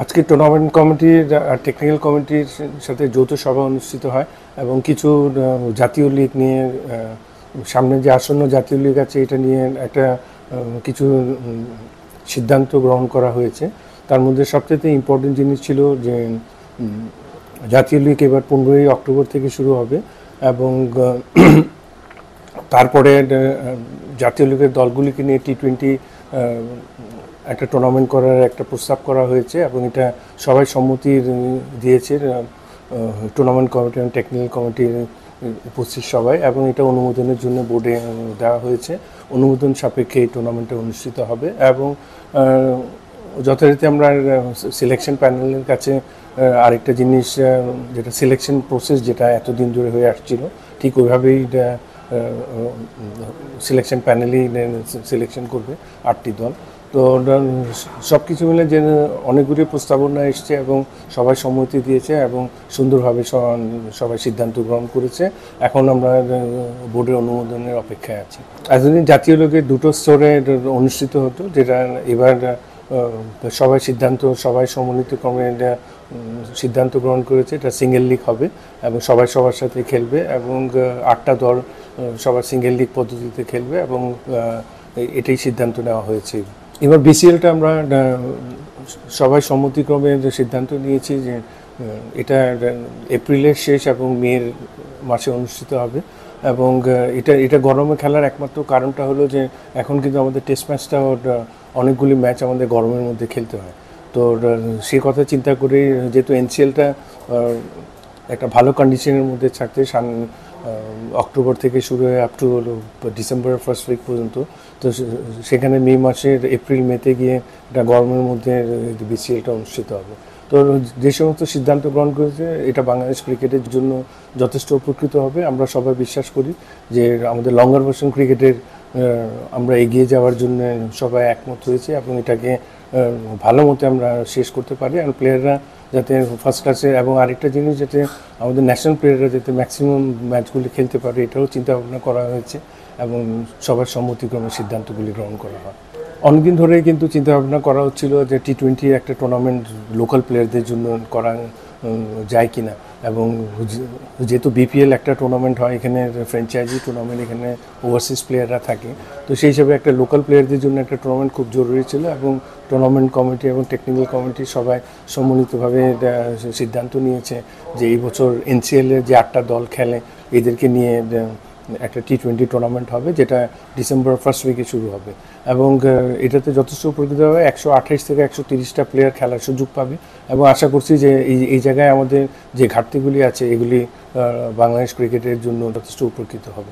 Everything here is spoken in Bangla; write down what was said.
আজকে টুর্নামেন্ট কমিটির আর টেকনিক্যাল কমিটির সাথে যৌথ সভা অনুষ্ঠিত হয় এবং কিছু জাতীয় লীগ নিয়ে সামনে যে আসন্ন জাতীয় লীগ আছে এটা নিয়ে একটা কিছু সিদ্ধান্ত গ্রহণ করা হয়েছে। তার মধ্যে সবচেয়ে ইম্পর্টেন্ট জিনিস ছিল যে জাতীয় লীগ এবার 15ই অক্টোবর থেকে শুরু হবে এবং তারপরে জাতীয় লীগের দলগুলিকে নিয়ে টি-20 একটা টুর্নামেন্ট করার একটা প্রস্তাব করা হয়েছে এবং এটা সবাই সম্মতি দিয়েছে, টুর্নামেন্ট কমিটি এবং টেকনিক্যাল কমিটির উপস্থিত সবাই, এবং এটা অনুমোদনের জন্য বোর্ডে দেওয়া হয়েছে। অনুমোদন সাপেক্ষে এই টুর্নামেন্টটা অনুষ্ঠিত হবে এবং যথারীতি আমরা সিলেকশন প্যানেলের কাছে আরেকটা জিনিস, যেটা সিলেকশন প্রসেস যেটা এতদিন ধরে হয়ে আসছিল, ঠিক ওইভাবেই সিলেকশন প্যানেলই সিলেকশন করবে 8টি দল। তো সব কিছু মিলে যে অনেকগুলি প্রস্তাবনা এসছে এবং সবাই সম্মতি দিয়েছে এবং সুন্দরভাবে সবাই সিদ্ধান্ত গ্রহণ করেছে। এখন আমরা বোর্ডের অনুমোদনের অপেক্ষায় আছি। এতদিন জাতীয় লীগের দুটো স্তরে অনুষ্ঠিত হতো, যেটা এবার সবাই সম্মিলিত ক্রমে সিদ্ধান্ত গ্রহণ করেছে এটা সিঙ্গেল লিগ হবে এবং সবাই সবার সাথে খেলবে এবং 8টা দল সবার সিঙ্গেল লিগ পদ্ধতিতে খেলবে এবং এটাই সিদ্ধান্ত নেওয়া হয়েছে। এবার বিসিএলটা আমরা সবাই সম্মতিক্রমে সিদ্ধান্ত নিয়েছি যে এটা এপ্রিলের শেষ এবং মের মাসে অনুষ্ঠিত হবে এবং এটা গরমে খেলার একমাত্র কারণটা হলো যে এখন কিন্তু আমাদের টেস্ট ম্যাচটা অনেকগুলি ম্যাচ আমাদের গরমের মধ্যে খেলতে হয়। তো সে কথা চিন্তা করে যেহেতু এনসিএলটা একটা ভালো কন্ডিশনের মধ্যে থাকতে অক্টোবর থেকে শুরু হয়ে আপ টু ডিসেম্বরের ফার্স্ট উইক পর্যন্ত, তো সেখানে মে মাসের এপ্রিল মেতে গিয়ে এটা গরমের মধ্যে বিসিএলটা অনুষ্ঠিত হবে। তো যে সমস্ত সিদ্ধান্ত গ্রহণ করেছে এটা বাংলাদেশ ক্রিকেটের জন্য যথেষ্ট উপকৃত হবে। আমরা সবাই বিশ্বাস করি যে আমাদের লঙ্গার ভার্সন ক্রিকেটের আমরা এগিয়ে যাওয়ার জন্য সবাই একমত হয়েছে এবং এটাকে ভালো মতো আমরা শেষ করতে পারি এবং প্লেয়াররা যাতে ফার্স্ট ক্লাসে, এবং আরেকটা জিনিস যাতে আমাদের ন্যাশনাল প্লেয়াররা যাতে ম্যাক্সিমাম ম্যাচগুলি খেলতে পারে এটাও চিন্তা ভাবনা করা হয়েছে এবং সবার সম্মতিক্রমে সিদ্ধান্তগুলি গ্রহণ করা হয়। অনেকদিন ধরেই কিন্তু চিন্তাভাবনা করা হচ্ছিল যে টি-20 একটা টুর্নামেন্ট লোকাল প্লেয়ারদের জন্য করা যায় কিনা, এবং যেহেতু বিপিএল একটা টুর্নামেন্ট হয়, এখানে ফ্র্যাঞ্চাইজি টুর্নামেন্ট, এখানে ওভারসিজ প্লেয়াররা থাকে, তো সেই হিসাবে একটা লোকাল প্লেয়ারদের জন্য একটা টুর্নামেন্ট খুব জরুরি ছিল এবং টুর্নামেন্ট কমিটি এবং টেকনিক্যাল কমিটি সবাই সম্মিলিতভাবে সিদ্ধান্ত নিয়েছে যে এই বছর এনসিএলের যে 8টা দল খেলে এদেরকে নিয়ে একটা টি-20 টুর্নামেন্ট হবে, যেটা ডিসেম্বর ফার্স্ট উইকে শুরু হবে এবং এটাতে যথেষ্ট উপকৃত হবে। 128 থেকে 130টা প্লেয়ার খেলার সুযোগ পাবে এবং আশা করছি যে এই জায়গায় আমাদের যে ঘাটতিগুলি আছে এগুলি বাংলাদেশ ক্রিকেটের জন্য যথেষ্ট উপকৃত হবে।